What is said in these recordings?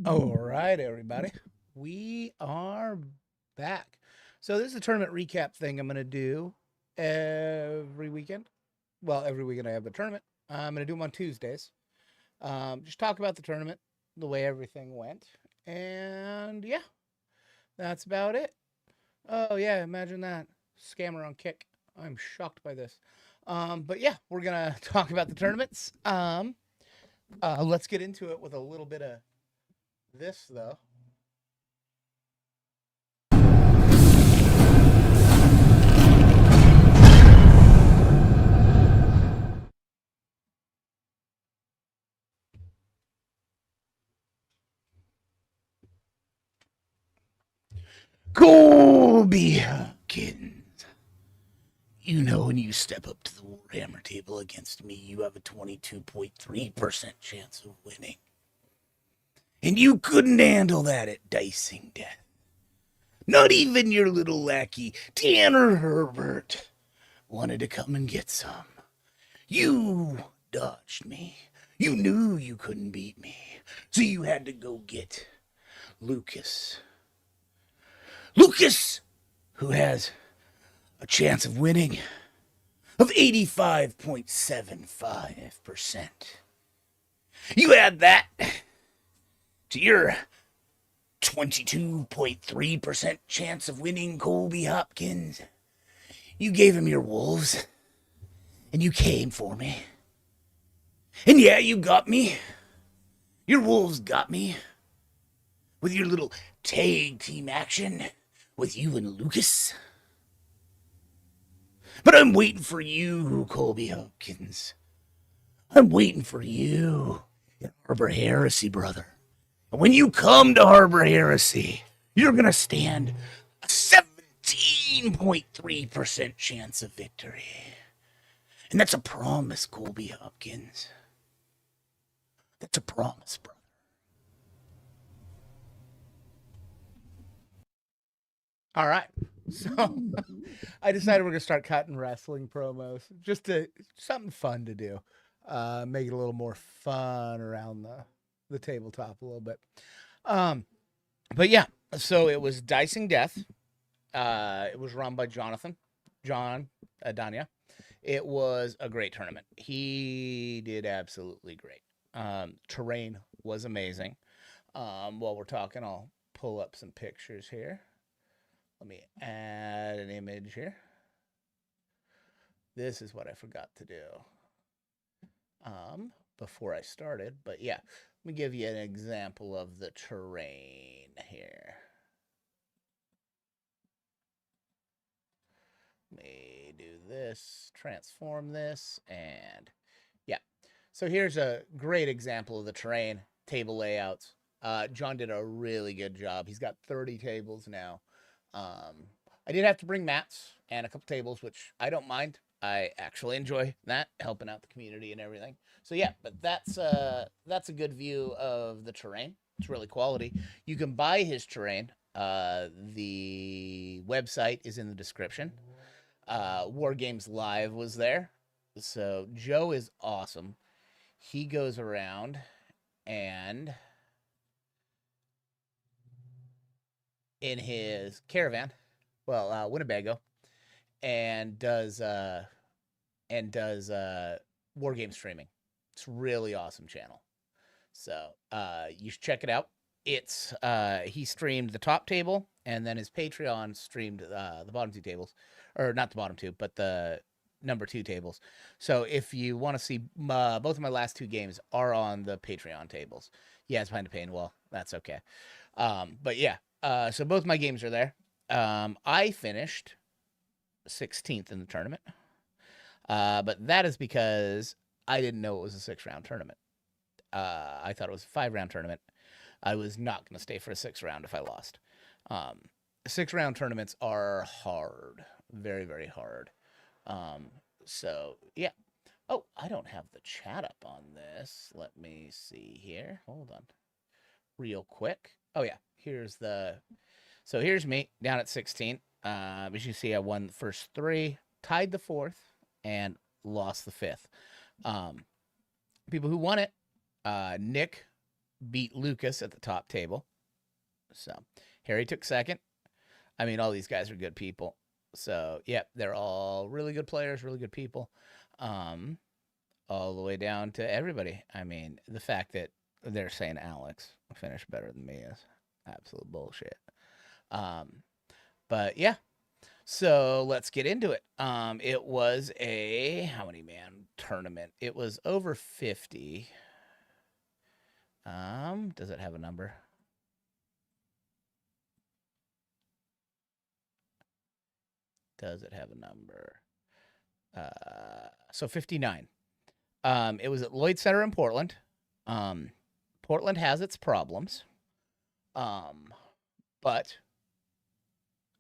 All right, everybody. We are back. So this is a tournament recap thing I'm going to do every weekend. Well, every weekend I have the tournament. I'm going to do them on Tuesdays. Just talk about the tournament, the way everything went. And yeah, that's about it. Oh, yeah, imagine that. Scammer on Kick. I'm shocked by this. But yeah, we're going to talk about the tournaments. Let's get into it with a little bit of this, though. Colby Hopkins. You know, when you step up to the Warhammer table against me, you have a 22.3% chance of winning. And you couldn't handle that at Dicing Death. Not even your little lackey, Tanner Herbert, wanted to come and get some. You dodged me. You knew you couldn't beat me. So you had to go get Lucas. Lucas, who has a chance of winning of 85.75%. You add that to your 22.3% chance of winning, Colby Hopkins. You gave him your wolves, and you came for me. And yeah, you got me. Your wolves got me. With your little tag team action with you and Lucas. But I'm waiting for you, Colby Hopkins. I'm waiting for you in Harbor Heresy, brother. And when you come to Harbor Heresy, you're going to stand a 17.3% chance of victory. And that's a promise, Colby Hopkins. That's a promise, brother. All right. So I decided we're going to start cutting wrestling promos just to something fun to do. Make it a little more fun around the tabletop a little bit. Um, but yeah, so it was Dicing Death. It was run by John Adania. It was a great tournament. He did absolutely great. Terrain was amazing. While we're talking, I'll pull up some pictures here. Let me add an image here. This is what I forgot to do before I started. But yeah, let me give you an example of the terrain here. Let me do this, transform this, and yeah. So here's a great example of the terrain, table layouts. John did a really good job. He's got 30 tables now. I did have to bring mats and a couple tables, which I don't mind. I actually enjoy that, helping out the community and everything. So yeah, but that's a good view of the terrain. It's really quality. You can buy his terrain. The website is in the description. War Games Live was there. So Joe is awesome. He goes around and in his caravan, well, Winnebago, and does war game streaming. It's really awesome channel. So you should check it out. It's he streamed the top table, and then his Patreon streamed the bottom two tables, or not the bottom two, but the number two tables. So if you want to see both of my last two games are on the Patreon tables. Yeah, it's behind a pain. Well, that's okay. But yeah, so both my games are there. I finished 16th in the tournament, but that is because I didn't know it was a 6-round tournament. I thought it was a 5-round tournament. I was not going to stay for a 6th round if I lost. 6-round tournaments are hard, very, very hard. So yeah. Oh, I don't have the chat up on this. Let me see here. Hold on, real quick. Oh yeah, here's me down at 16. As you see, I won the first 3, tied the 4th, and lost the 5th. People who won it: Nick beat Lucas at the top table. So Harry took second. I mean, all these guys are good people. So yeah, they're all really good players, really good people. Um, all the way down to everybody. I mean, the fact that they're saying Alex finished better than me is absolute bullshit. Um, but yeah, so let's get into it. It was a how many man tournament? It was over 50. Does it have a number? Does it have a number? So 59. It was at Lloyd Center in Portland. Portland has its problems. But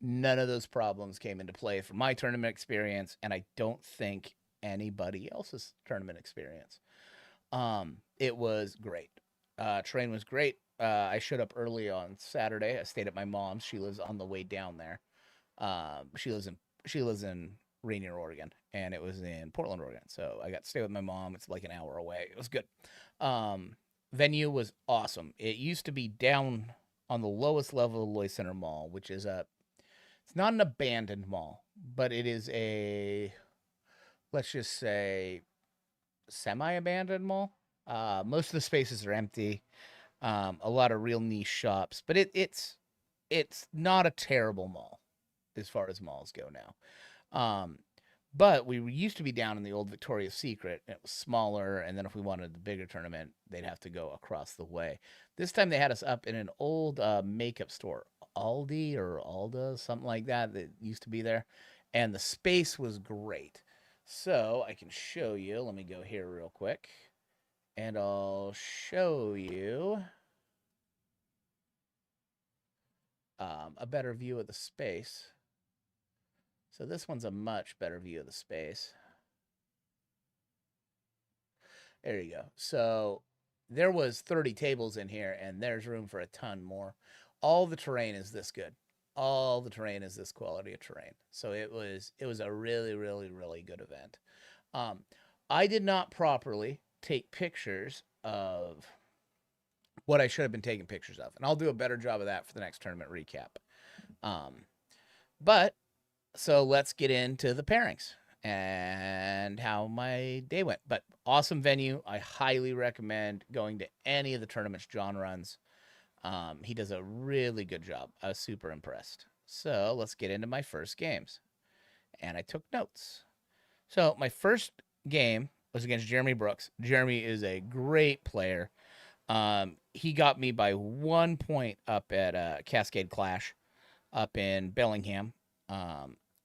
none of those problems came into play for my tournament experience, and I don't think anybody else's tournament experience. It was great. Terrain was great. I showed up early on Saturday. I stayed at my mom's. She lives on the way down there. She lives in Rainier, Oregon, and it was in Portland, Oregon. So I got to stay with my mom. It's like an hour away. It was good. Venue was awesome. It used to be down on the lowest level of Lloyd Center Mall, which is it's not an abandoned mall, but it is a, let's just say, semi-abandoned mall. Most of the spaces are empty. A lot of real niche shops, but it's not a terrible mall as far as malls go now. But we used to be down in the old Victoria's Secret. And it was smaller, and then if we wanted the bigger tournament, they'd have to go across the way. This time they had us up in an old makeup store, Aldi or Alda, something like that, that used to be there, and the space was great. So I can show you. Let me go here real quick, and I'll show you a better view of the space. So this one's a much better view of the space. There you go. So there was 30 tables in here, and there's room for a ton more. All the terrain is this good. All the terrain is this quality of terrain. So it was a really, really, really good event. I did not properly take pictures of what I should have been taking pictures of, and I'll do a better job of that for the next tournament recap. But so let's get into the pairings and how my day went. But awesome venue. I highly recommend going to any of the tournaments John runs. He does a really good job. I was super impressed. So let's get into my first games. And I took notes. So my first game was against Jeremy Brooks. Jeremy is a great player. He got me by 1 point up at Cascade Clash up in Bellingham.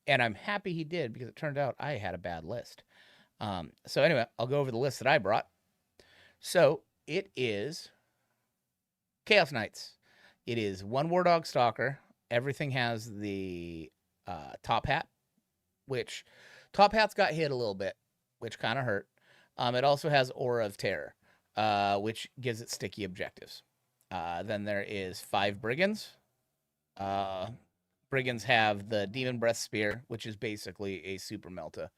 And I'm happy he did because it turned out I had a bad list. So anyway, I'll go over the list that I brought. So it is Chaos Knights. It is one War Dog Stalker. Everything has the top hat, which top hat's got hit a little bit, which kind of hurt. It also has Aura of Terror, which gives it sticky objectives. Then there is 5 Brigands. Brigands have the Demon Breath Spear, which is basically a super Melta.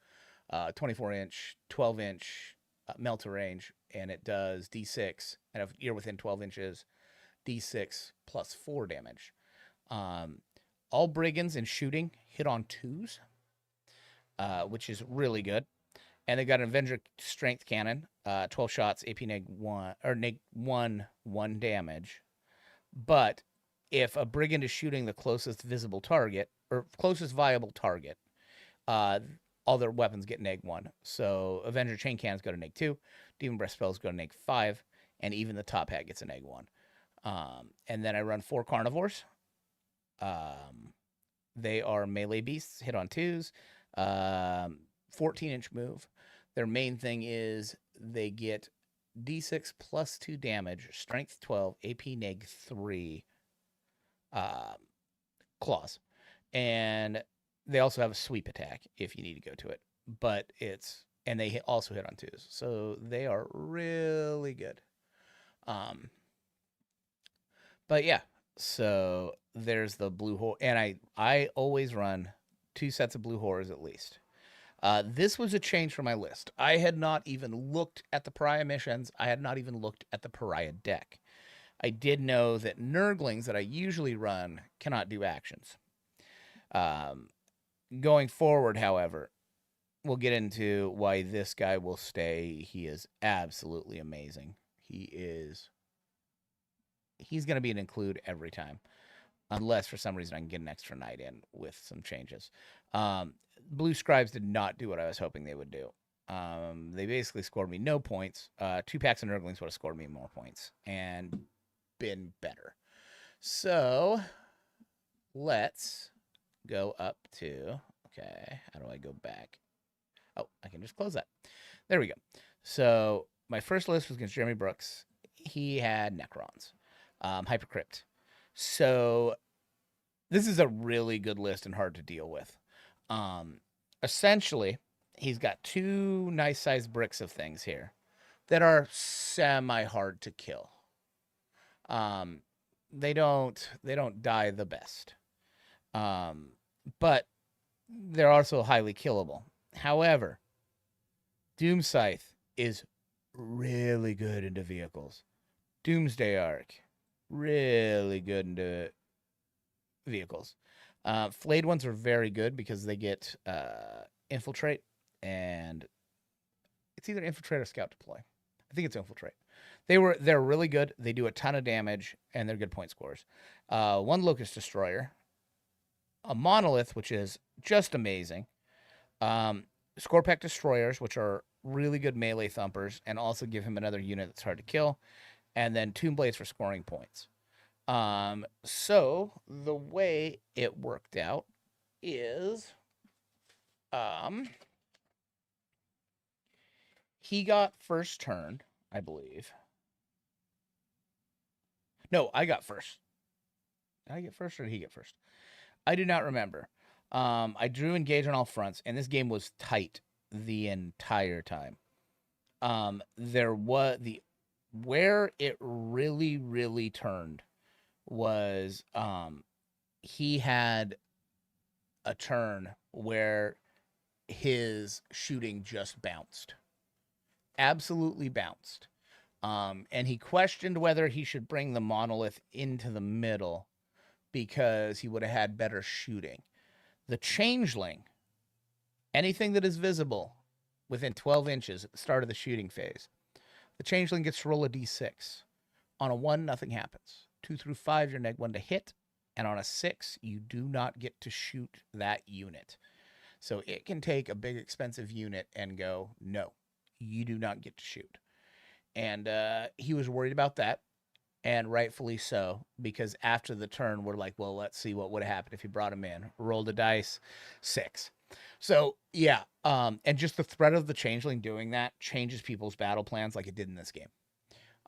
24-inch, 12-inch Melta range, and it does D6. And if you're within 12 inches, D6 plus 4 damage. All Brigands in shooting hit on 2s, which is really good. And they got an Avenger Strength Cannon, 12 shots, AP neg 1, or neg 1 damage. But if a Brigand is shooting the closest visible target, or closest viable target, all their weapons get neg 1. So Avenger Chain Cannons go to neg 2, Demon Breath Spells go to neg 5, and even the top hat gets a neg 1. And then I run 4 Carnivores. They are melee beasts, hit on 2s, 14-inch move. Their main thing is they get D6 plus 2 damage, Strength 12, AP neg 3 claws. And they also have a sweep attack if you need to go to it. But and they also hit on 2s. So they are really good. But yeah, so there's the blue horror, and I always run 2 sets of blue horrors at least. This was a change for my list. I had not even looked at the pariah missions. I had not even looked at the pariah deck. I did know that Nurglings that I usually run cannot do actions. Um, Going forward, however, we'll get into why this guy will stay. He is absolutely amazing. He's going to be an include every time, unless for some reason I can get an extra night in with some changes. Blue Scribes did not do what I was hoping they would do. They basically scored me no points. 2 packs of Nurglings would have scored me more points and been better. So let's go up to, okay, how do I go back? Oh, I can just close that. There we go. So my first list was against Jeremy Brooks. He had Necrons, Hypercrypt. So this is a really good list and hard to deal with. Essentially, he's got 2 nice sized bricks of things here that are semi hard to kill. They don't die the best, but they're also highly killable. However, Doom Scythe is really good into vehicles. Doomsday Arc, really good into vehicles. Flayed ones are very good because they get Infiltrate, and it's either Infiltrate or Scout Deploy. I think it's Infiltrate. They're really good. They do a ton of damage, and they're good point scores. 1 Locust Destroyer, a Monolith, which is just amazing. Scorepack Destroyers, which are really good melee thumpers, and also give him another unit that's hard to kill. And then Tomb Blades for scoring points. So the way it worked out is, he got first turn, I believe. No, I got first. Did I get first or did he get first? I do not remember. I drew engage on all fronts, and this game was tight the entire time. There was where it really, really turned was he had a turn where his shooting just bounced. Absolutely bounced. And he questioned whether he should bring the Monolith into the middle because he would have had better shooting. The Changeling, anything that is visible within 12 inches at the start of the shooting phase, the Changeling gets to roll a d6. On a 1, nothing happens. 2 through 5, you're -1 to hit. And on a 6, you do not get to shoot that unit. So it can take a big, expensive unit and go, no, you do not get to shoot. And he was worried about that, and rightfully so, because after the turn, we're like, well, let's see what would have happened if you brought him in. Rolled a dice, 6. So, yeah, and just the threat of the Changeling doing that changes people's battle plans like it did in this game.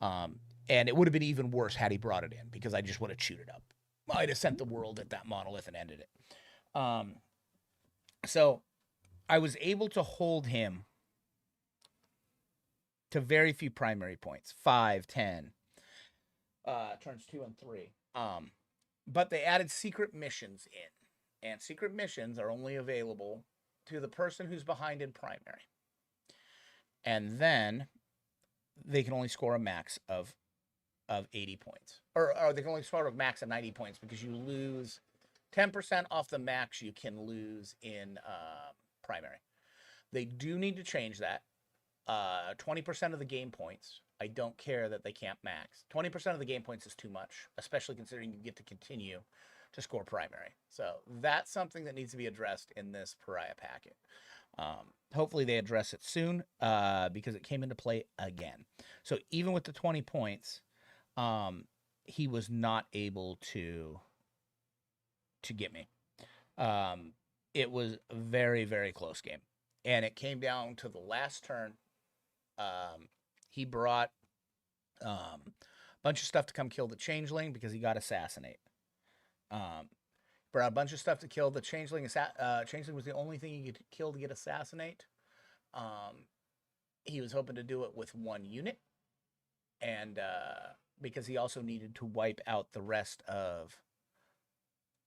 And it would have been even worse had he brought it in, because I just would have chewed it up. I'd have sent the world at that Monolith and ended it. So I was able to hold him to very few primary points, 5, 10, turns 2 and 3. But they added secret missions in, and secret missions are only available to the person who's behind in primary. And then they can only score a max of 80 points, or they can only score a max of 90 points, because you lose 10% off the max you can lose in primary. They do need to change that. 20% of the game points, I don't care that they can't max. 20% of the game points is too much, especially considering you get to continue to score primary. So that's something that needs to be addressed in this Pariah packet. Hopefully they address it soon, because it came into play again. So even with the 20 points, he was not able to get me. It was a very, very close game. And it came down to the last turn. He brought a bunch of stuff to come kill the Changeling because he got Assassinate. Brought a bunch of stuff to kill the Changeling. Changeling was the only thing he could kill to get Assassinate. He was hoping to do it with 1 unit. And because he also needed to wipe out the rest of,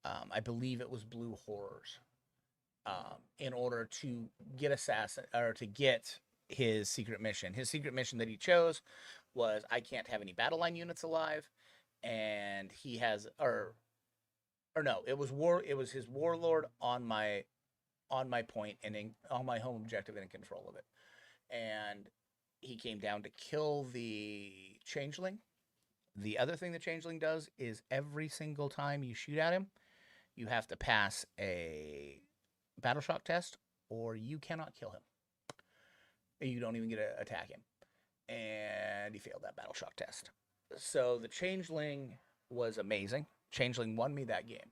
I believe it was Blue Horrors, in order to get to get his secret mission. His secret mission that he chose was, I can't have any battle line units alive, and he has or no, it was his warlord on my point and on my home objective and in control of it. And he came down to kill the changeling. The other thing the changeling does is every single time you shoot at him, you have to pass a battle shock test, or you cannot kill him. You don't even get to attack him. And he failed that battle shock test. So the changeling was amazing. Changeling won me that game.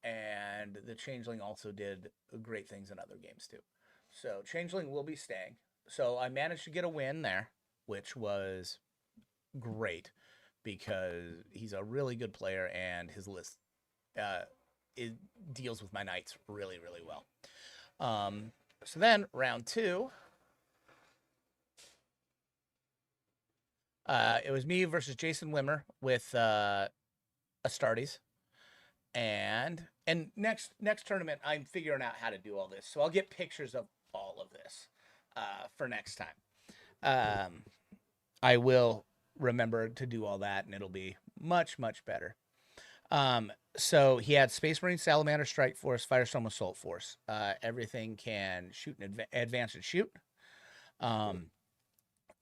And the changeling also did great things in other games too. So changeling will be staying. So I managed to get a win there, which was great because he's a really good player and his list it deals with my knights really, really well. So then round two, it was me versus Jason Wimmer with Astartes. And next tournament, I'm figuring out how to do all this. So I'll get pictures of all of this for next time. I will remember to do all that, and it'll be much, much better. So he had Space Marine, Salamander, Strike Force, Firestorm, Assault Force. Everything can shoot and advance and shoot. A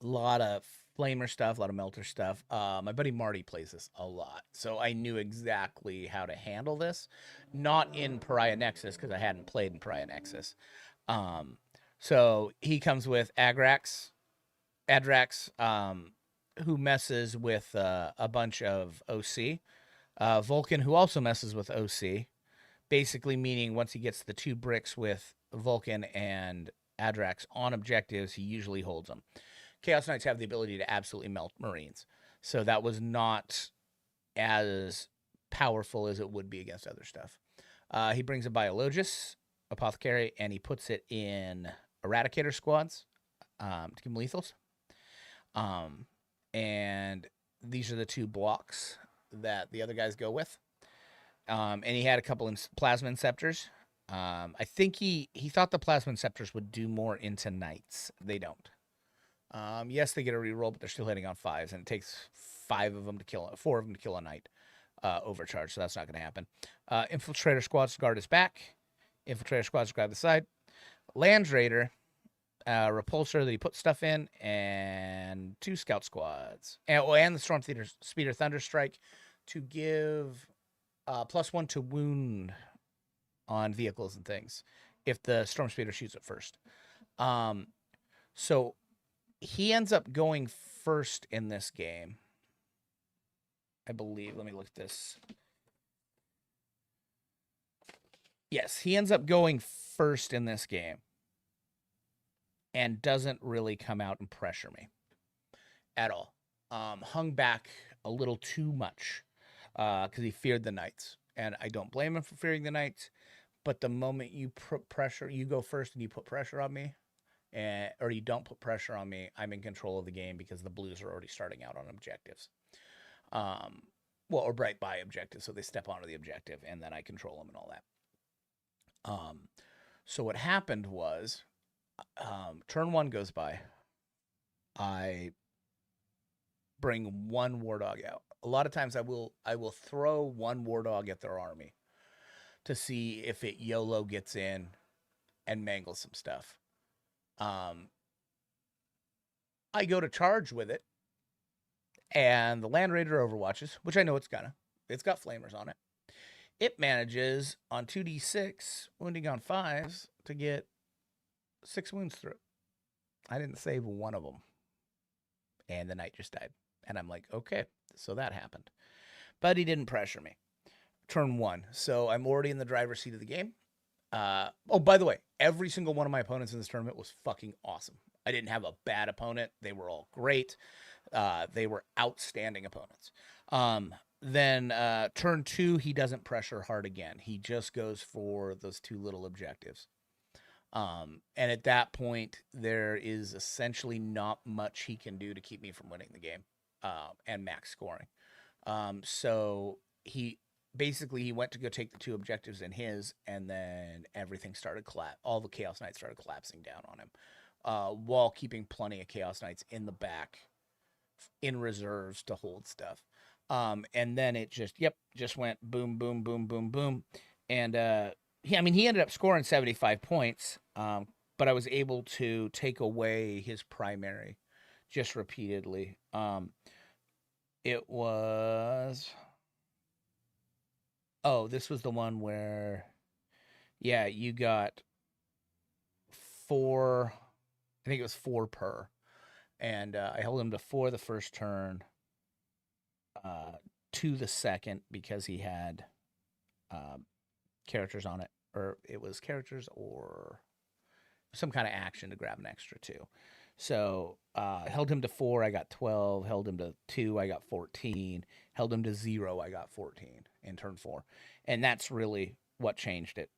lot of flamer stuff, a lot of melter stuff. My buddy Marty plays this a lot, so I knew exactly how to handle this. Not in Pariah Nexus, because I hadn't played in Pariah Nexus. So he comes with Adrax, who messes with a bunch of OC. Vulcan, who also messes with OC, basically meaning once he gets the 2 bricks with Vulcan and Adrax on objectives, he usually holds them. Chaos Knights have the ability to absolutely melt Marines, so that was not as powerful as it would be against other stuff. He brings a Biologus, Apothecary, and he puts it in Eradicator squads to give him lethals. And these are the 2 blocks that the other guys go with. And he had a couple of Plasma Inceptors. I think he thought the Plasma Inceptors would do more into Knights. They don't. Yes, they get a reroll, but they're still hitting on 5s, and it takes 4 of them to kill a knight overcharge, so that's not going to happen. Infiltrator squads guard his back. Infiltrator squads grab the side. Land Raider, repulsor that he puts stuff in, and 2 scout squads. And the Storm Speeder Thunderstrike to give +1 to wound on vehicles and things if the Storm Speeder shoots it first. So he ends up going first in this game, I believe. Let me look at this. Yes, he ends up going first in this game and doesn't really come out and pressure me at all. Hung back a little too much because he feared the Knights. And I don't blame him for fearing the Knights, but the moment you put pressure, you go first and you put pressure on me, or you don't put pressure on me, I'm in control of the game because the blues are already starting out on objectives. Or right by objectives, so they step onto the objective, and then I control them and all that. So what happened was, turn 1 goes by. I bring 1 war dog out. A lot of times I will throw 1 war dog at their army to see if it YOLO gets in and mangles some stuff. I go to charge with it, and the Land Raider overwatches, which I know it's got flamers on it. It manages on 2d6, wounding on 5s, to get 6 wounds through. I didn't save 1 of them, and the knight just died. And I'm like, okay, so that happened. But he didn't pressure me. Turn 1, so I'm already in the driver's seat of the game. Oh, by the way, every single one of my opponents in this tournament was fucking awesome. I didn't have a bad opponent. They were all great. They were outstanding opponents. Then turn 2, he doesn't pressure hard again. He just goes for those 2 little objectives. And at that point, there is essentially not much he can do to keep me from winning the game and max scoring. So he went to go take the 2 objectives in his, and then everything started all the Chaos Knights started collapsing down on him, while keeping plenty of Chaos Knights in the back in reserves to hold stuff. And then it just went boom, boom, boom, boom, boom. And he ended up scoring 75 points. But I was able to take away his primary just repeatedly. It was this was the one where you got four. I think it was 4 per. And I held him to 4 the first turn, 2 the second because he had characters on it, or it was characters or some kind of action to grab an extra 2. So held him to 4, I got 12. Held him to 2, I got 14. Held him to 0, I got 14 in turn 4. And that's really what changed it.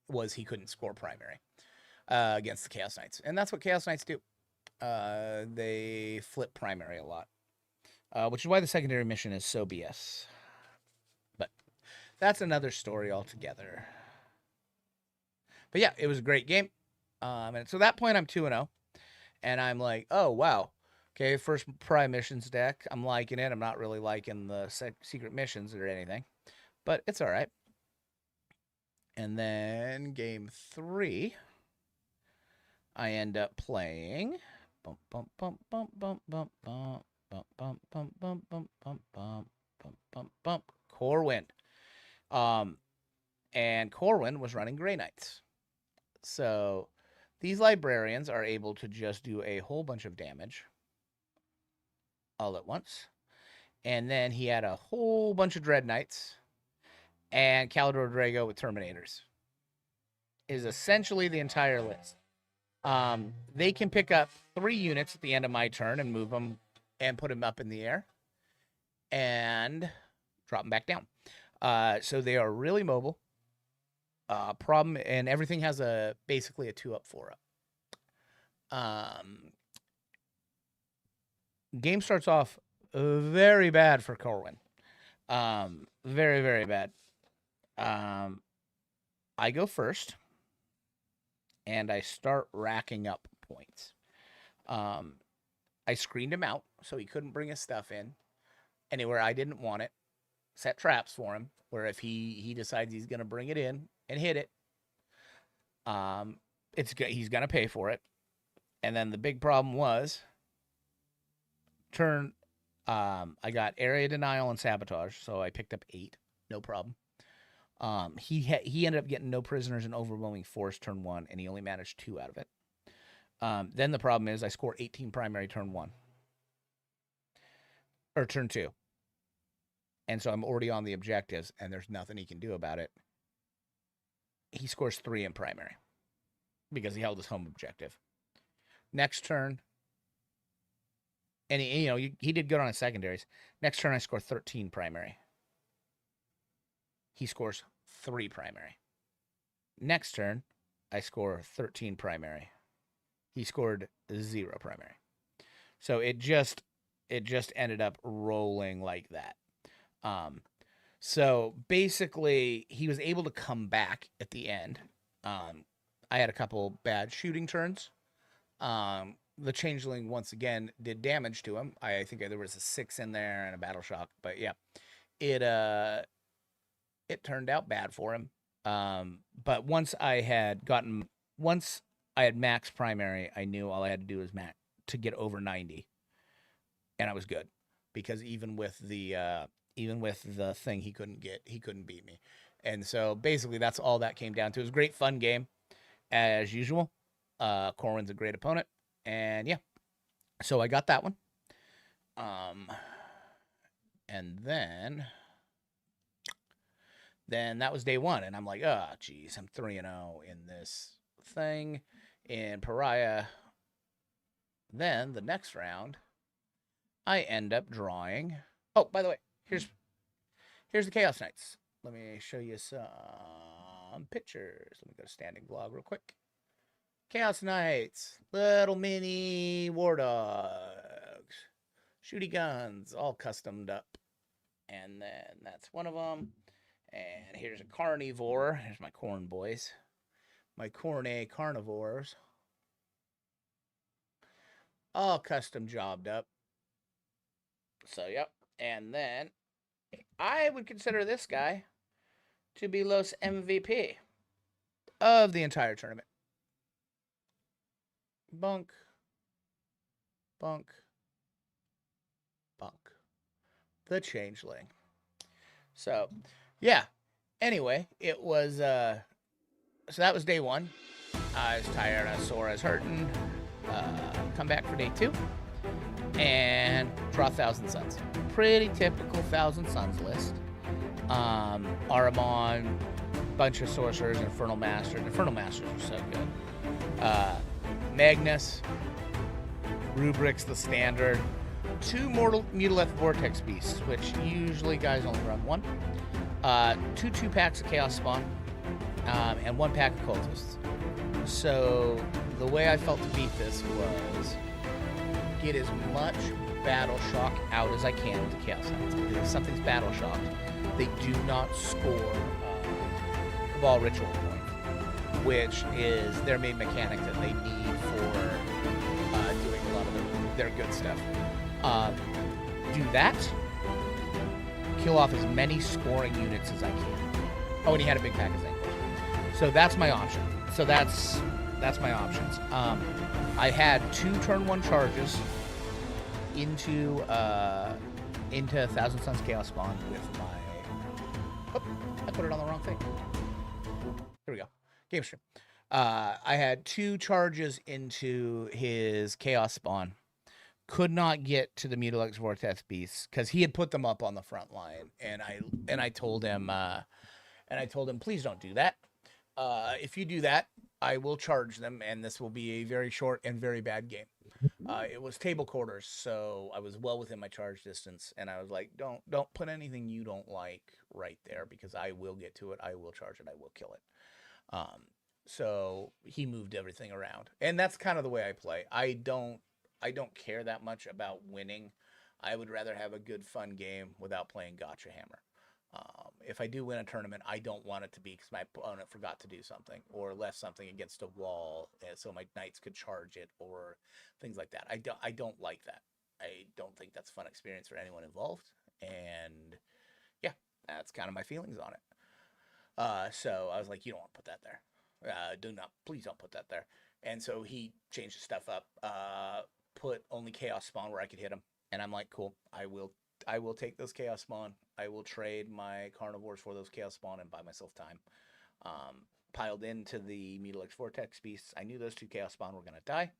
Was he couldn't score primary against the Chaos Knights, and that's what Chaos Knights do. They flip primary a lot, which is why the secondary mission is so BS. But that's another story altogether. But yeah, it was a great game. And so at that point, I'm 2-0. And I'm like, oh, wow. Okay, first Prime Missions deck. I'm liking it. I'm not really liking the secret missions or anything. But it's all right. And then game 3, I end up playing... Bump, bump, bump, bump, bump, bump, bump, bump, bump, bump, bump, bump, bump, bump, bump, bump, bump, Corwin. And Corwin was running Grey Knights. So these librarians are able to just do a whole bunch of damage all at once. And then he had a whole bunch of Dread Knights and Calidor Drago with Terminators. Is essentially the entire list. They can pick up 3 units at the end of my turn and move them and put them up in the air and drop them back down. So they are really mobile. Problem, and everything has basically a 2-up, 4-up. Game starts off very bad for Corwin. Very, very bad. I go first, and I start racking up points. I screened him out, so he couldn't bring his stuff in anywhere I didn't want it. Set traps for him, where if he decides he's going to bring it in and hit it, he's going to pay for it. And then the big problem was turn. I got area denial and sabotage, so I picked up 8, no problem. He ended up getting no prisoners and overwhelming force turn 1, and he only managed 2 out of it. Then the problem is I score 18 primary turn 1 or turn 2, and so I'm already on the objectives, and there's nothing he can do about it. He scores 3 in primary because he held his home objective. Next turn, and he did good on his secondaries. Next turn, I score 13 primary. He scores 3 primary. Next turn, I score 13 primary. He scored 0 primary. So it just ended up rolling like that. So basically, he was able to come back at the end. I had a couple bad shooting turns. The Changeling, once again, did damage to him. I think there was a 6 in there and a Battle Shock. But yeah, it turned out bad for him. But once I had max primary, I knew all I had to do was to get over 90. And I was good. Because even with the thing he couldn't beat me. And so basically that's all that came down to. It was a great fun game, as usual. Corwin's a great opponent. And yeah. So I got that one. And then that was day 1, and I'm like, oh, geez, I'm 3-0 in this thing in Pariah. Then the next round, I end up drawing. Oh, by the way, here's the Chaos Knights. Let me show you some pictures. Let me go to standing vlog real quick. Chaos Knights, little mini war dogs, shooty guns, all customed up. And then that's one of them. And here's a carnivore. Here's my corn boys. My cornet carnivores. All custom jobbed up. So, yep. And then I would consider this guy to be Los MVP of the entire tournament. Bunk, bunk, bunk. The Changeling. So, yeah. Anyway, it was so that was day one. I was tired, I was sore, I was hurting. Come back for day two and draw Thousand Suns. Pretty typical Thousand Suns list. Aramon, bunch of sorcerers, Infernal Masters. Infernal Masters are so good. Magnus, Rubrics, the standard. 2 Mutileth Vortex Beasts, which usually guys only run 1. 2 2-packs of Chaos Spawn, and 1 pack of Cultists. So the way I felt to beat this was get as much Battle Shock out as I can with the Chaos Knights. If something's Battle Shocked, they do not score Cabal Ritual points, which is their main mechanic that they need for doing a lot of their good stuff. Do that. Kill off as many scoring units as I can. Oh, and he had a big pack of Zanquil. So that's my option. So that's my options. I had 2 turn 1 charges into Thousand Suns Chaos Spawn with my. Oh, I put it on the wrong thing. Here we go. Game stream. I had 2 charges into his Chaos Spawn. Could not get to the Mutilix Vortex Beasts because he had put them up on the front line, and I told him please don't do that. If you do that, I will charge them, and this will be a very short and very bad game. It was table quarters, so I was well within my charge distance, and I was like, don't put anything you don't like right there because I will get to it. I will charge it. I will kill it. So he moved everything around, and that's kind of the way I play. I don't care that much about winning. I would rather have a good, fun game without playing Gotcha Hammer. If I do win a tournament, I don't want it to be because my opponent forgot to do something or left something against a wall so my knights could charge it or things like that. I don't like that. I don't think that's a fun experience for anyone involved. And yeah, that's kind of my feelings on it. So I was like, you don't want to put that there. Please don't put that there. And so he changed his stuff up. Put only Chaos Spawn where I could hit him. And I'm like, cool, I will take those Chaos Spawn. I will trade my Carnivores for those Chaos Spawn and buy myself time. Piled into the Mutilix Vortex Beasts. I knew those 2 Chaos Spawn were going to die.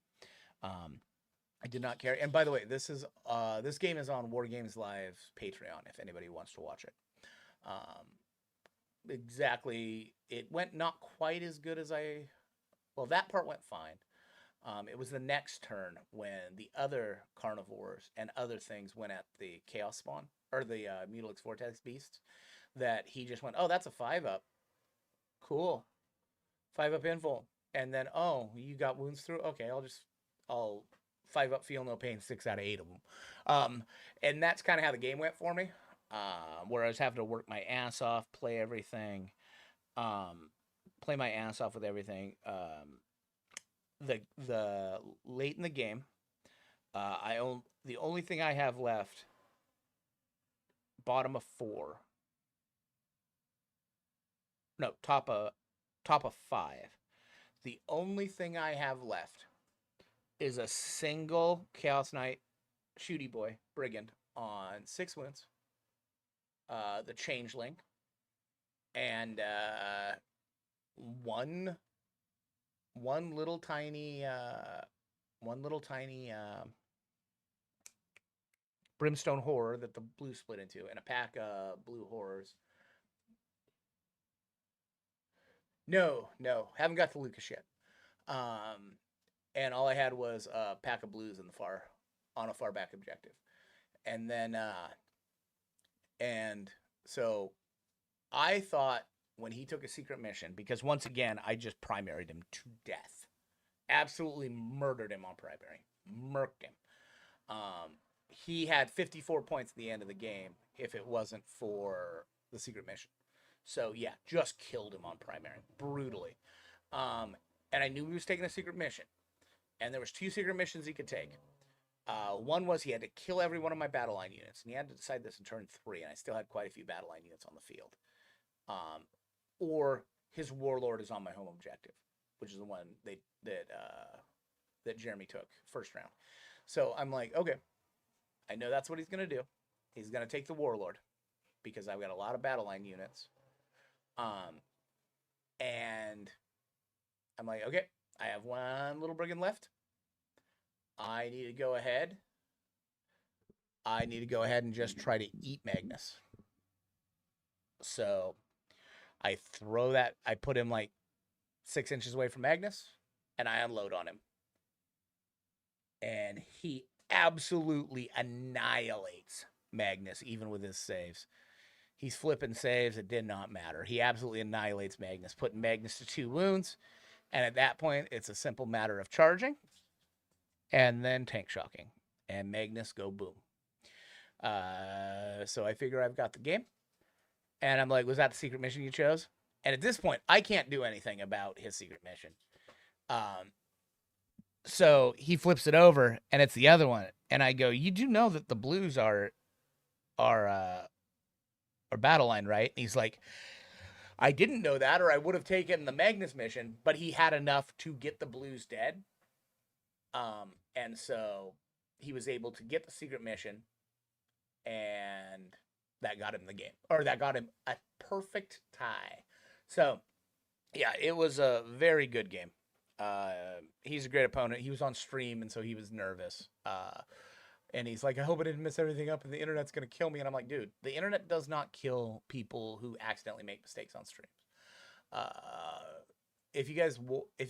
I did not care. And by the way, this game is on War Games Live Patreon if anybody wants to watch it. Exactly. It went not quite as good as that part went fine. It was the next turn when the other Carnivores and other things went at the Chaos Spawn, or the Mutilix Vortex Beast, that he just went, oh, that's a 5-up. Cool. 5-up invul. And then, oh, you got wounds through? Okay, I'll 5-up feel no pain 6 out of 8 of them. And that's kind of how the game went for me, where I was having to work my ass off, play everything, play my ass off with everything. The late in the game, the only thing I have left, bottom of 4. No, top of 5. The only thing I have left is a single Chaos Knight Shooty Boy Brigand on 6 wounds. The Changeling, and one little tiny Brimstone Horror that the blue split into, and a pack of blue horrors. No, haven't got to Lucas yet. And all I had was a pack of blues on a far back objective, and then and so I thought when he took a secret mission, because once again I just primaried him to death, absolutely murdered him on primary, murked him. He had 54 points at the end of the game if it wasn't for the secret mission. So yeah, just killed him on primary brutally. And I knew he was taking a secret mission, and there was 2 secret missions he could take. One was he had to kill every one of my battle line units, and he had to decide this in turn 3, and I still had quite a few battle line units on the field. Or his warlord is on my home objective, which is the one that Jeremy took first round. So I'm like, okay, I know that's what he's gonna do. He's gonna take the warlord because I've got a lot of battle line units. And I'm like, okay, I have one little brigand left. I need to go ahead. And just try to eat Magnus. So I throw that. I put him like 6 inches away from Magnus, and I unload on him. And he absolutely annihilates Magnus, even with his saves. He's flipping saves. It did not matter. He absolutely annihilates Magnus, putting Magnus to 2 wounds. And at that point, it's a simple matter of charging and then tank shocking. And Magnus go boom. So I figure I've got the game. And I'm like, was that the secret mission you chose? And at this point, I can't do anything about his secret mission. So he flips it over, and it's the other one. And I go, you do know that the blues are battle line, right? And he's like, I didn't know that, or I would have taken the Magnus mission, but he had enough to get the blues dead. And so he was able to get the secret mission, and that got him the game, or that got him a perfect tie. So yeah, it was a very good game. He's a great opponent. He was on stream, and so he was nervous. And he's like, I hope I didn't mess everything up and the internet's going to kill me. And I'm like, dude, the internet does not kill people who accidentally make mistakes on streams. If you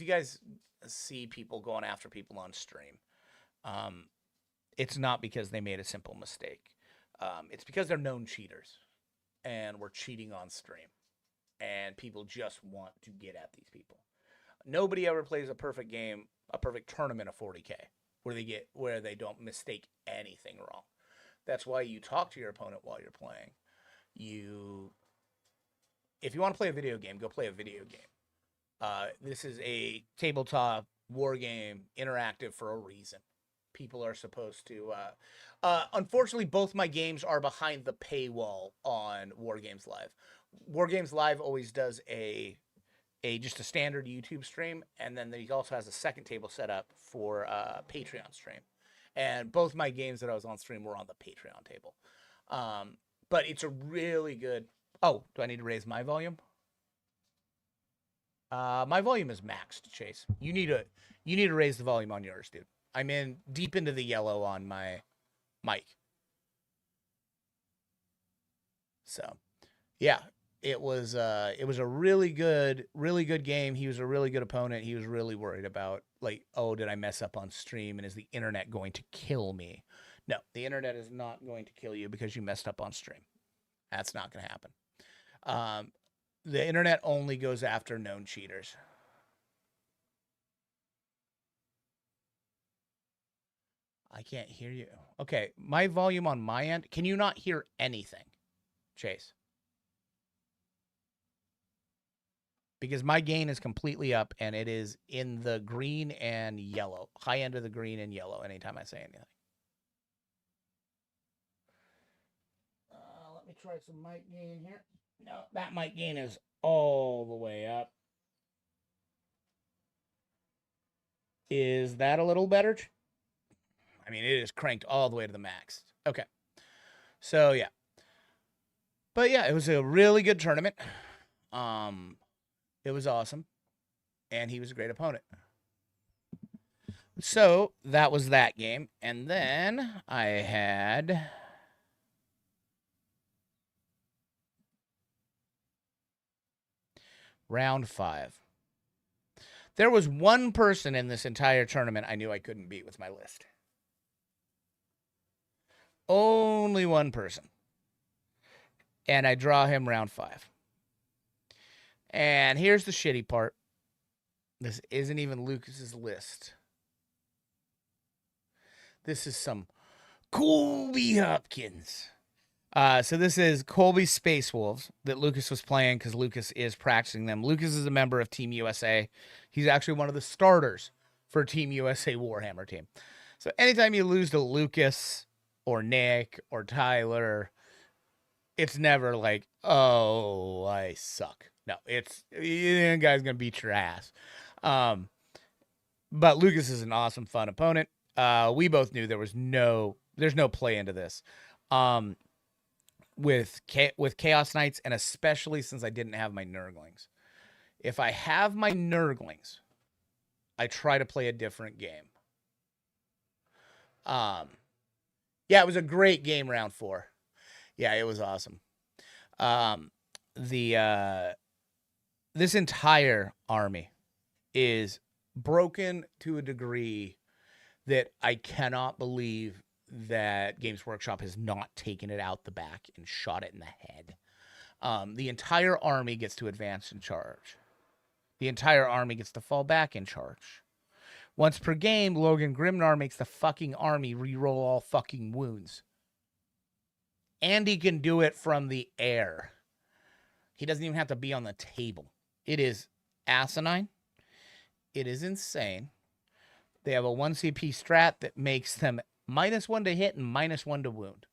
guys see people going after people on stream, it's not because they made a simple mistake. It's because they're known cheaters and we're cheating on stream, and people just want to get at these people. Nobody ever plays a perfect game, a perfect tournament of 40K where they don't mistake anything wrong. That's why you talk to your opponent while you're playing. If you want to play a video game, go play a video game. This is a tabletop war game, interactive for a reason. People are supposed to. Unfortunately, both my games are behind the paywall on War Games Live. War Games Live always does just a standard YouTube stream, and then he also has a second table set up for a Patreon stream. And both my games that I was on stream were on the Patreon table. But it's a really good. Oh, do I need to raise my volume? My volume is maxed, Chase. You need to raise the volume on yours, dude. I'm in deep into the yellow on my mic. So, yeah, it was a really good game. He was a really good opponent. He was really worried about, like, oh, did I mess up on stream, and is the internet going to kill me? No, the internet is not going to kill you because you messed up on stream. That's not going to happen. The internet only goes after known cheaters. I can't hear you. Okay, my volume on my end. Can you not hear anything, Chase? Because my gain is completely up, and it is in the green and yellow. High end of the green and yellow anytime I say anything. Let me try some mic gain here. No, that mic gain is all the way up. Is that a little better? I mean, it is cranked all the way to the max. Okay. So, yeah. But, yeah, it was a really good tournament. It was awesome. And he was a great opponent. So, that was that game. And then I had round 5. There was one person in this entire tournament I knew I couldn't beat with my list. Only one person. And I draw him round 5. And here's the shitty part. This isn't even Lucas's list. This is some Colby Hopkins. So this is Colby's Space Wolves that Lucas was playing because Lucas is practicing them. Lucas is a member of Team USA. He's actually one of the starters for Team USA Warhammer team. So anytime you lose to Lucas or Nick or Tyler, it's never like, oh, I suck. No, it's the guy's gonna beat your ass. Um, but Lucas is an awesome, fun opponent. We both knew there's no play into this. With Chaos Knights, and especially since I didn't have my Nurglings. If I have my Nurglings, I try to play a different game. Yeah, it was a great game, round 4. Yeah, it was awesome. This entire army is broken to a degree that I cannot believe that Games Workshop has not taken it out the back and shot it in the head. The entire army gets to advance and charge. The entire army gets to fall back and charge. Once per game, Logan Grimnar makes the fucking army reroll all fucking wounds. And he can do it from the air. He doesn't even have to be on the table. It is asinine. It is insane. They have a 1 CP strat that makes them -1 to hit and -1 to wound.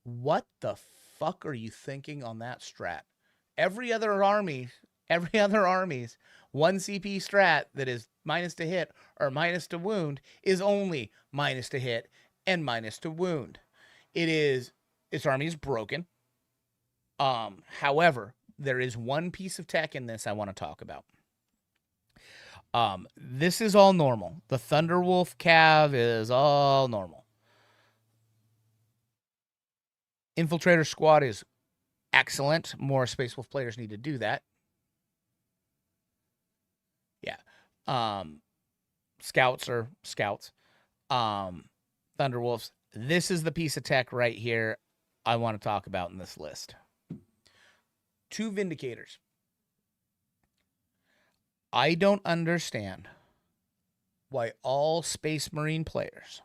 What the fuck are you thinking on that strat? Every other army's 1 CP strat that is minus to hit or minus to wound is only minus to hit and minus to wound. Its army is broken. However, there is one piece of tech in this I want to talk about. This is all normal. The Thunderwolf Cav is all normal. Infiltrator Squad is excellent. More Space Wolf players need to do that. Yeah. Scouts are scouts. Thunderwolves. This is the piece of tech right here I want to talk about in this list. 2 Vindicators. I don't understand why all Space Marine players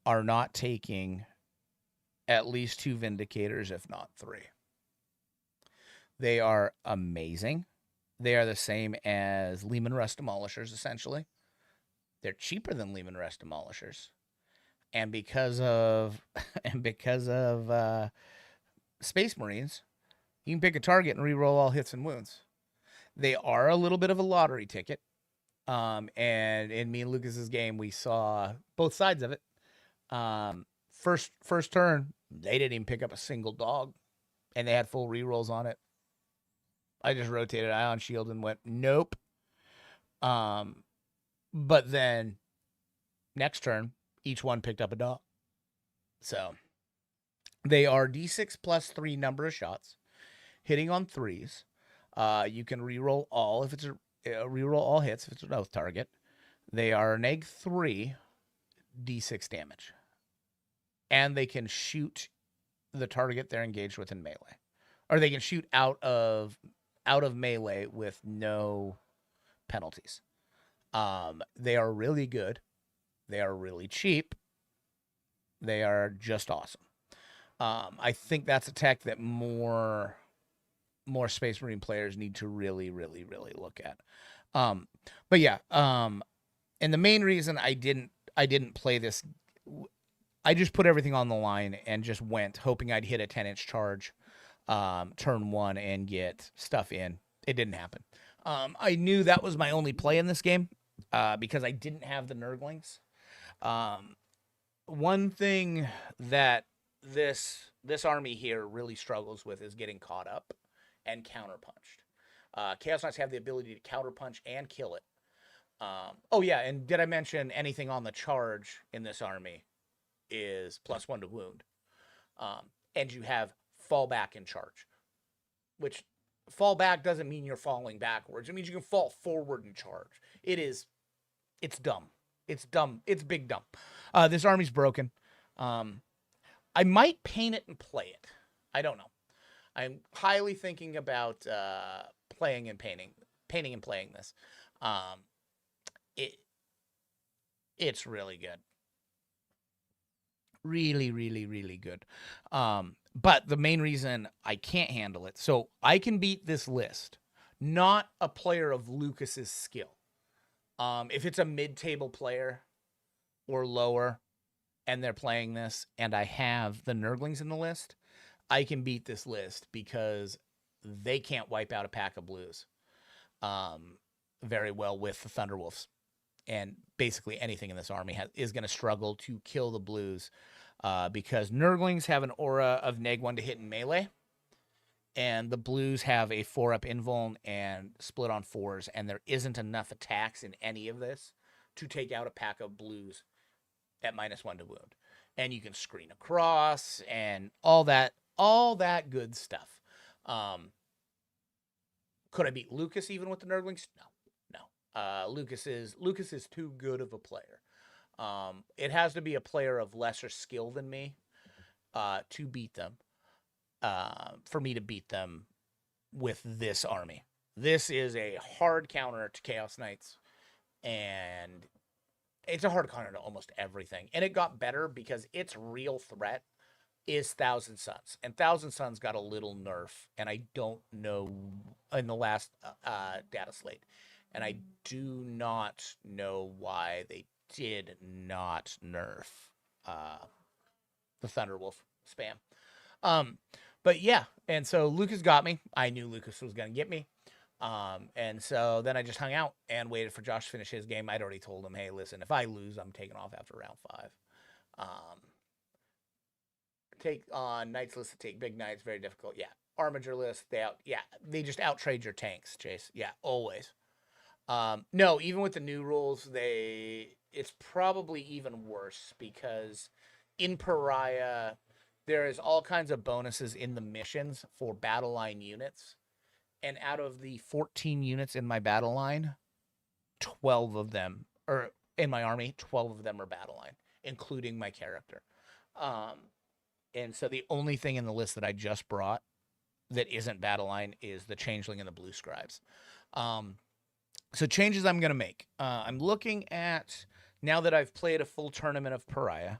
are not taking at least 2 Vindicators, if not 3. They are amazing. They are the same as Lehman Russ Demolishers, essentially. They're cheaper than Lehman Russ Demolishers. And because of Space Marines, you can pick a target and reroll all hits and wounds. They are a little bit of a lottery ticket. And in me and Lucas's game, we saw both sides of it. First turn, they didn't even pick up a single dog, and they had full rerolls on it. I just rotated Ion Shield and went, nope. But then next turn, each one picked up a dog. So they are D6 plus 3 number of shots, hitting on 3s. You can reroll all if it's reroll all hits if it's an oath target. They are neg 3 D6 damage, and they can shoot the target they're engaged with in melee, or they can shoot out of melee with no penalties. They are really good. They are really cheap. They are just awesome. I think that's a tech that more Space Marine players need to really, really, really look at. But yeah, and the main reason I didn't play this, I just put everything on the line and just went, hoping I'd hit a 10-inch charge turn 1 and get stuff in. It didn't happen. I knew that was my only play in this game because I didn't have the Nurglings. One thing that this army here really struggles with is getting caught up and counterpunched. Chaos Knights have the ability to counterpunch and kill it. Oh yeah, and did I mention anything on the charge in this army is +1 to wound? And you have fall back and charge, which fall back doesn't mean you're falling backwards. It means you can fall forward and charge. It's dumb. It's dumb. It's big dumb. This army's broken. I might paint it and play it. I don't know. I'm highly thinking about painting and playing this. It's really good. Really, really, really good. But the main reason I can't handle it, so I can beat this list, not a player of Lucas's skill. If it's a mid-table player, or lower, and they're playing this, and I have the Nurglings in the list, I can beat this list because they can't wipe out a pack of blues very well with the Thunderwolves. And basically anything in this army is going to struggle to kill the blues because Nurglings have an aura of -1 to hit in melee, and the blues have a 4-up invuln and split on 4s, and there isn't enough attacks in any of this to take out a pack of blues at -1 to wound. And you can screen across and all that good stuff. Could I beat Lucas even with the Nurglings? No. Lucas is too good of a player. It has to be a player of lesser skill than me to beat them. For me to beat them with this army. This is a hard counter to Chaos Knights, and it's a hard counter to almost everything. And it got better because its real threat is Thousand Suns, and Thousand Suns got a little nerf, and I don't know in the last data slate. And I do not know why they did not nerf the Thunderwolf spam. But yeah, and so Lucas got me. I knew Lucas was going to get me. And so then I just hung out and waited for Josh to finish his game. I'd already told him, hey, listen, if I lose, I'm taking off after round 5. Take on Knights list to take big Knights, very difficult. Yeah. Armiger list, they just outtrade your tanks, Chase. Yeah, always. No, even with the new rules, it's probably even worse because in Pariah, there is all kinds of bonuses in the missions for battle line units. And out of the 14 units in my battle line, 12 of them, or in my army, 12 of them are battle line, including my character. And so the only thing in the list that I just brought that isn't battle line is the Changeling and the Blue Scribes. So changes I'm going to make. I'm looking at, now that I've played a full tournament of Pariah,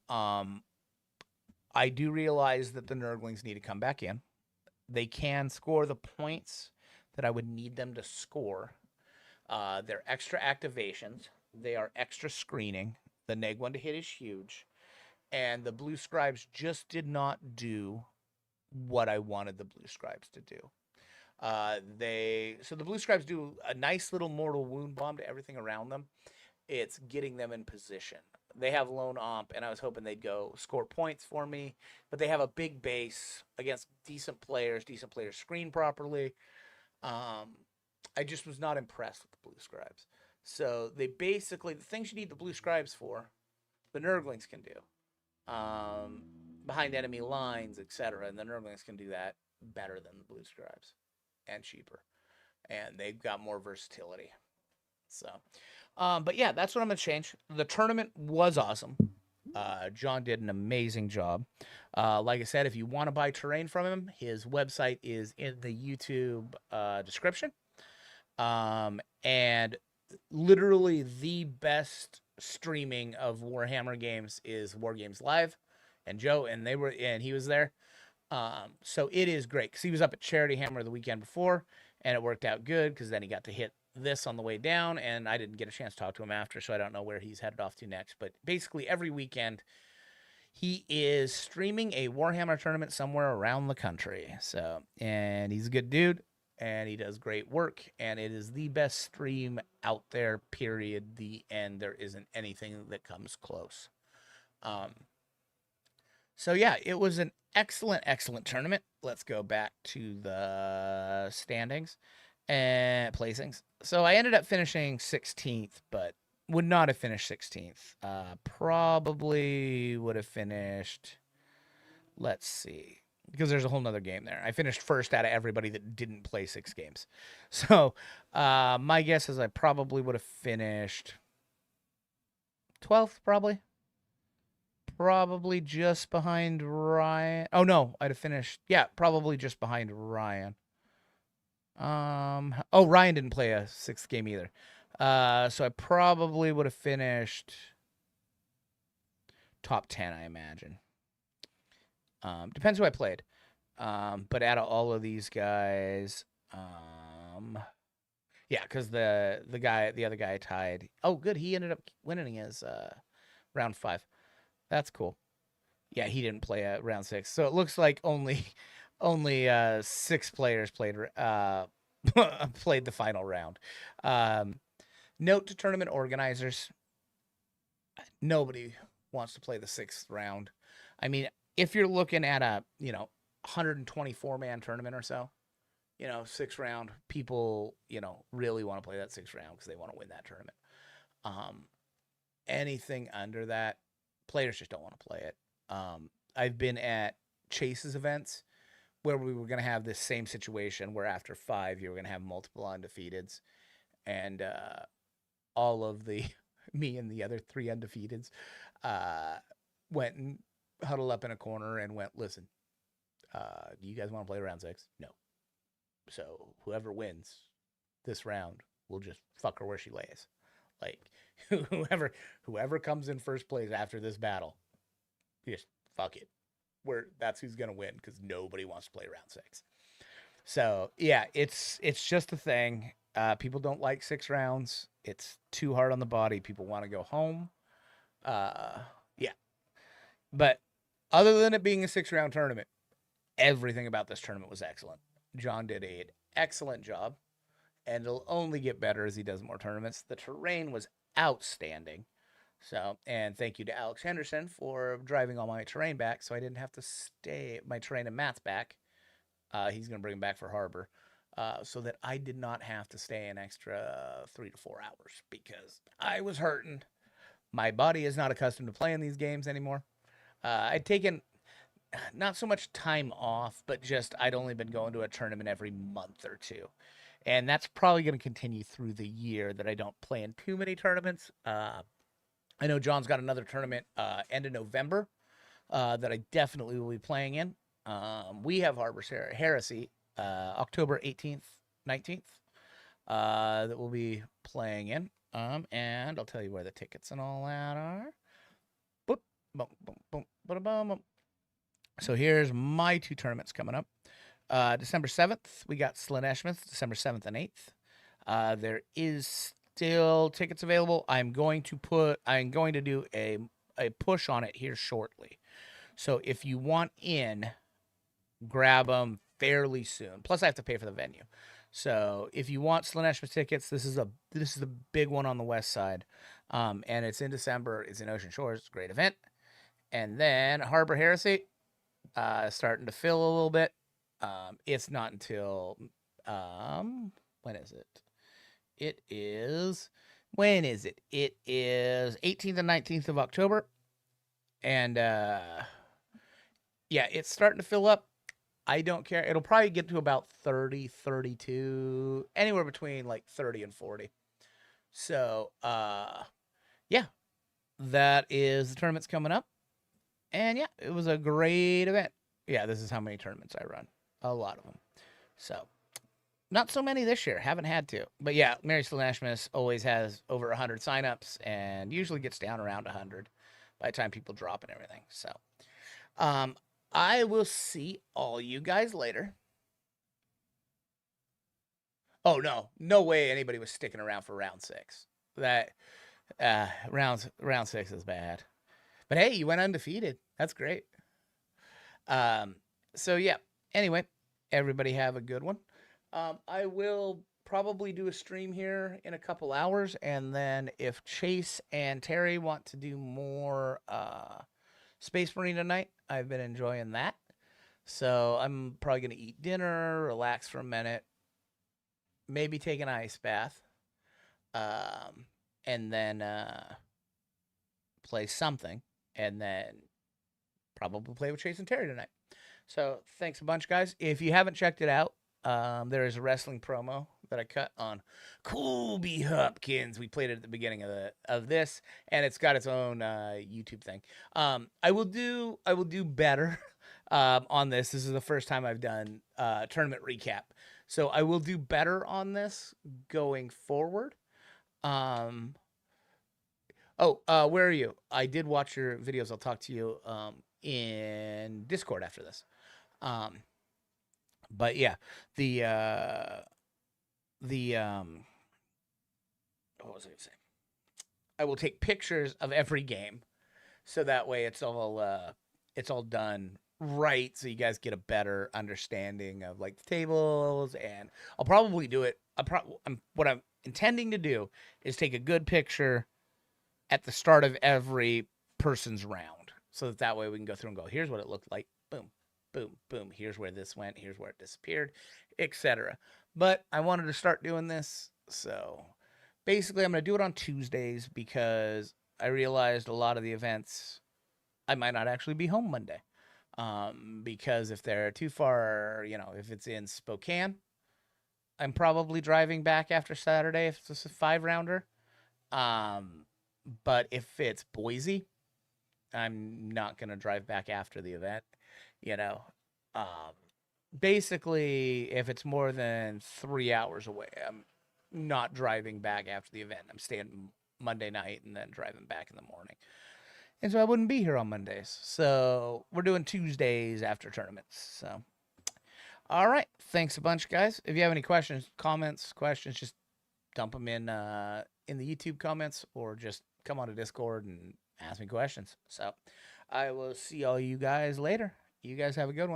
I do realize that the Nurglings need to come back in. They can score the points that I would need them to score. They're extra activations. They are extra screening. The -1 to hit is huge. And the Blue Scribes just did not do what I wanted the Blue Scribes to do. So the Blue Scribes do a nice little mortal wound bomb to everything around them. It's getting them in position. They have lone omp, and I was hoping they'd go score points for me, but they have a big base against decent players. Decent players screen properly. I just was not impressed with the Blue Scribes. So they basically, the things you need the Blue Scribes for, the Nurglings can do. Behind enemy lines, etc. And the Nurglings can do that better than the Blue Scribes. And cheaper, and they've got more versatility. So, but yeah, that's what I'm gonna change. The tournament was awesome. John did an amazing job. Like I said, if you want to buy terrain from him, his website is in the YouTube description. And literally the best streaming of Warhammer games is War Games Live, and he was there. So it is great because he was up at Charity Hammer the weekend before, and it worked out good because then he got to hit this on the way down, and I didn't get a chance to talk to him after, so I don't know where he's headed off to next. But basically every weekend he is streaming a Warhammer tournament somewhere around the country. So, and he's a good dude, and he does great work, and it is the best stream out there, period. The end. There isn't anything that comes close. So yeah, it was an excellent tournament. Let's go back to the standings and placings. So I ended up finishing 16th, but would not have finished 16th. Probably would have finished, let's see, because there's a whole nother game there. I finished first out of everybody that didn't play 6 games. So my guess is I probably would have finished 12th, probably just behind Ryan. Oh no, I'd have finished. Yeah, probably just behind Ryan. Ryan didn't play a 6th game either. So I probably would have finished top 10, I imagine. Depends who I played. But out of all of these guys, Yeah, because the other guy tied. Oh, good. He ended up winning his round 5. That's cool. Yeah, he didn't play at round 6, so it looks like only 6 players played the final round. Um, Note to tournament organizers: nobody wants to play the 6th round. I mean, if you're looking at a 124-man tournament or so, 6th round, people really want to play that 6th round because they want to win that tournament. Um, Anything under that, players just don't want to play it. I've been at Chase's events where we were going to have this same situation where after 5 you were going to have multiple undefeateds, and all of the me and the other 3 undefeateds uh, went and huddled up in a corner and went, listen, do you guys want to play round 6? No. So whoever wins this round will just fuck her where she lays. Like whoever comes in first place after this battle, just fuck it. That's who's gonna win because nobody wants to play round 6. So yeah, it's just a thing. People don't like 6 rounds. It's too hard on the body. People want to go home. Yeah, but other than it being a 6-round tournament, everything about this tournament was excellent. John did an excellent job, and it'll only get better as he does more tournaments. The terrain was outstanding. So, and thank you to Alex Henderson for driving all my terrain back so I didn't have to stay my terrain and mats back. He's going to bring them back for Harbor so that I did not have to stay an extra 3 to 4 hours because I was hurting. My body is not accustomed to playing these games anymore. I'd taken not so much time off, but just I'd only been going to a tournament every month or two. And that's probably going to continue through the year that I don't play in too many tournaments. I know John's got another tournament end of November that I definitely will be playing in. We have Harbor Heresy October 18th, 19th that we'll be playing in. And I'll tell you where the tickets and all that are. Boop, boom, boom, boom, boom, boom, boom. So here's my 2 tournaments coming up. December 7th, we got Slaneshmith, December 7th and 8th. There is still tickets available. I'm going to do a push on it here shortly. So if you want in, grab them fairly soon. Plus I have to pay for the venue. So if you want Slaneshmith tickets, this is a big one on the west side. And it's in December. It's in Ocean Shores. It's a great event. And then Harbor Heresy, starting to fill a little bit. It's not until when is it? When is it? It is 18th and 19th of October. And yeah, it's starting to fill up. I don't care. It'll probably get to about 30, 32, anywhere between like 30 and 40. So, yeah, that is the tournaments coming up. And yeah, it was a great event. Yeah, this is how many tournaments I run. A lot of them. So, not so many this year. Haven't had to. But yeah, Mary Slaneshmith always has over 100 signups and usually gets down around 100 by the time people drop and everything. So, I will see all you guys later. Oh, no way anybody was sticking around for round 6. That round 6 is bad. But hey, you went undefeated. That's great. So yeah. Anyway, everybody have a good one. I will probably do a stream here in a couple hours, and then if Chase and Terry want to do more Space Marine tonight, I've been enjoying that. So I'm probably gonna eat dinner, relax for a minute, maybe take an ice bath, and then play something, and then probably play with Chase and Terry tonight. So thanks a bunch, guys. If you haven't checked it out, there is a wrestling promo that I cut on Colby Hopkins. We played it at the beginning of this, and it's got its own YouTube thing. I will do better on this. This is the first time I've done tournament recap, so I will do better on this going forward. Where are you? I did watch your videos. I'll talk to you in Discord after this. But yeah, the what was I going to say? I will take pictures of every game, so that way it's all done right, so you guys get a better understanding of like the tables. And I'll probably do it. What I'm intending to do is take a good picture at the start of every person's round, so that way we can go through and go, here's what it looked like. Boom, boom, boom. Here's where this went. Here's where it disappeared, etc. But I wanted to start doing this, so basically I'm going to do it on Tuesdays because I realized a lot of the events I might not actually be home Monday. Because if they're too far, if it's in Spokane, I'm probably driving back after Saturday if it's a 5-rounder. But if it's Boise, I'm not going to drive back after the event, you know. Um, Basically, if it's more than 3 hours away, I'm not driving back after the event. I'm staying Monday night and then driving back in the morning. And so I wouldn't be here on Mondays. So we're doing Tuesdays after tournaments. So, all right. Thanks a bunch, guys. If you have any questions, just dump them in the YouTube comments, or just come on to Discord and ask me questions. So I will see all you guys later. You guys have a good one.